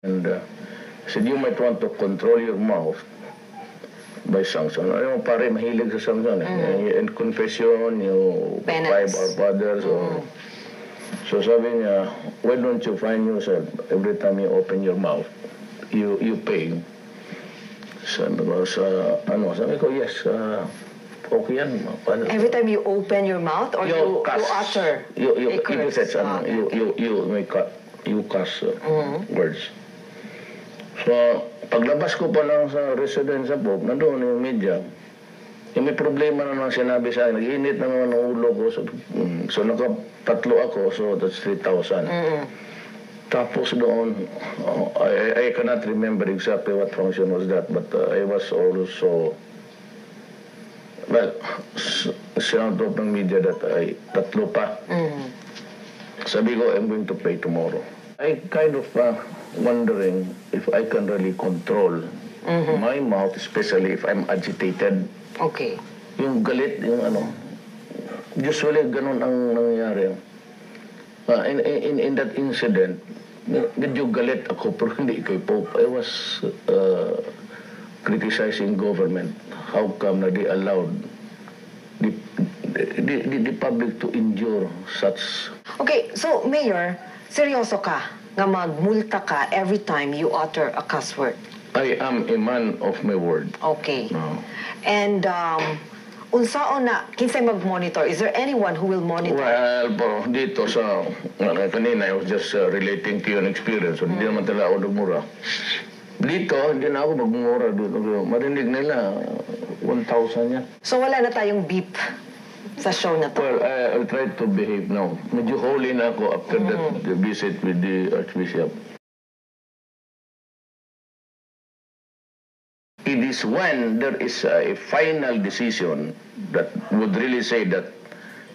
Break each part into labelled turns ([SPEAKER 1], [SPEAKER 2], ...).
[SPEAKER 1] And said, you might want to control your mouth by sanction. Alam mo, pare, mahilig sa sanction. In confession, you bribe our fathers. So sabi niya, why don't you find yourself, every time you open your mouth, you pay. Sabi ko, yes, okay yan.
[SPEAKER 2] Every time you open your mouth or you utter a curse?
[SPEAKER 1] You cuss words. So, paglabas ko pa lang sa residence sa Pope, nandoon yung media. May problema naman sinabi sa akin. Nag-init naman ang ulo ko. So nakatatlo ako. So, that's 3,000. Tapos doon, I cannot remember exactly what function was that. But I was also, well, sinabi ng media that ay tatlo pa. Sabi ko, I'm going to pay tomorrow. I kind of wondering if I can really control my mouth, especially if I'm agitated.
[SPEAKER 2] Okay.
[SPEAKER 1] Yung galit, yung usually ganun ang nangyayari. In that incident, medyo galit ako pero hindi kay Pope. I was criticizing government. How come na they allowed the public to endure such...
[SPEAKER 2] Okay, so Mayor, seryoso ka nga magmulta ka every time you utter a cuss word?
[SPEAKER 1] I am a man of my word.
[SPEAKER 2] Okay. And unsaon na kinsay mag-monitor? Is there anyone who will monitor?
[SPEAKER 1] Well, dito sa kanina, I was just relating to your experience. So, hindi naman talaga ako nagmura. Dito, hindi na ako magmura. Marinig nila, 1,000 yan.
[SPEAKER 2] So wala na tayong beep sa show na to?
[SPEAKER 1] Well, I'll try to behave now. Medyo holy na ako after that visit with the Archbishop. It is when there is a final decision that would really say that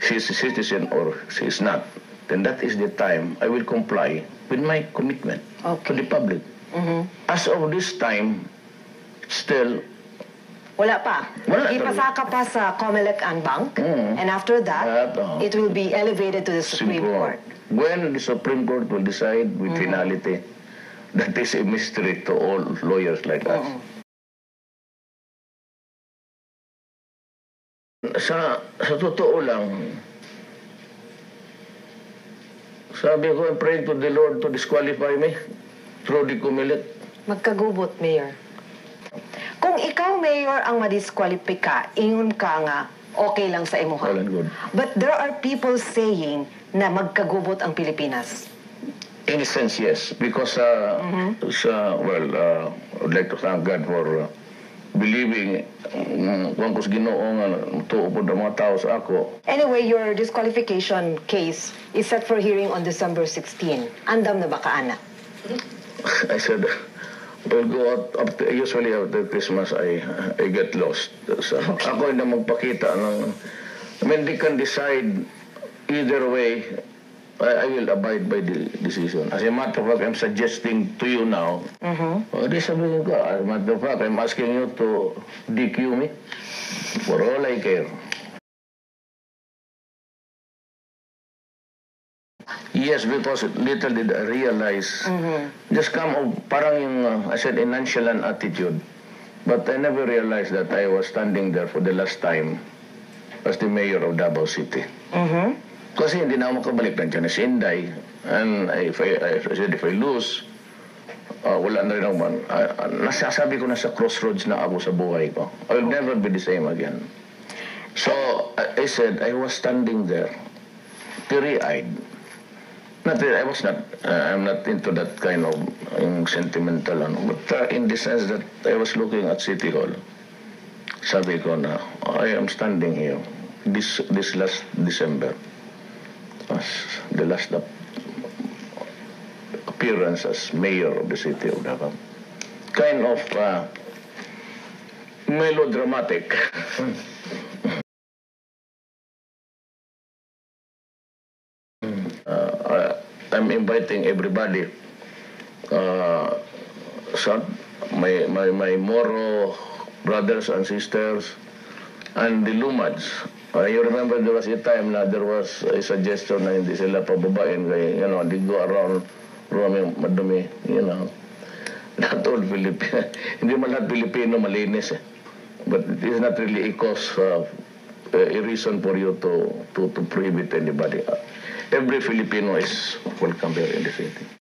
[SPEAKER 1] she is a citizen or she is not, then that is the time I will comply with my commitment to the public. As of this time, still...
[SPEAKER 2] Wala pa. Ipasaka pa sa COMELEC and Bank, and after that, it will be elevated to the Supreme Court.
[SPEAKER 1] When the Supreme Court will decide with finality, that is a mystery to all lawyers like us. Sa totoo lang, sabi ko, I'm praying to the Lord to disqualify me through the COMELEC.
[SPEAKER 2] Magkagubot, Mayor. Kung ikaw, Mayor, ang madiskwalipika, ingon ka nga, okay lang sa imuha.
[SPEAKER 1] Well and good.
[SPEAKER 2] But there are people saying na magkagubot ang Pilipinas.
[SPEAKER 1] In a sense, yes. Because, I would like to thank God for believing kung kus Ginoo nga tuupod ang mga tao sa ako.
[SPEAKER 2] Anyway, your disqualification case is set for hearing on December 16. Andam na ba ka, Ana?
[SPEAKER 1] I said, we'll go out, usually after Christmas, I get lost. So, ako na magpakita ng, I mean, they can decide either way. I will abide by the decision. As a matter of fact, I'm suggesting to you now, di sabihin ko, as a matter of fact, I'm asking you to DQ me for all I care. Yes, because little did I realize, just come of parang yung, I said, a nonchalant attitude. But I never realized that I was standing there for the last time as the mayor of Davao City. Kasi hindi na ako makabalik nandiyan na si Inday. And if I lose, wala na rin ako man. Nasasabi ko na sa crossroads na ako sa buhay ko. I will never be the same again. So, I said, I was standing there, teary-eyed. I'm not into that kind of sentimental, but in the sense that I was looking at City Hall. Sabi ko na, I am standing here this last December. As the last appearance as mayor of the city of Davao. Kind of melodramatic. I'm inviting everybody. My Moro brothers and sisters and the Lumads. You remember there was a time na there was a suggestion na hindi sila pababain kaya, they go around roaming madumi, not all Filipino, hindi man lahat Pilipino malinis eh. But it is not really a cause, a reason for you to prohibit anybody. Every Filipino is welcome here in the city.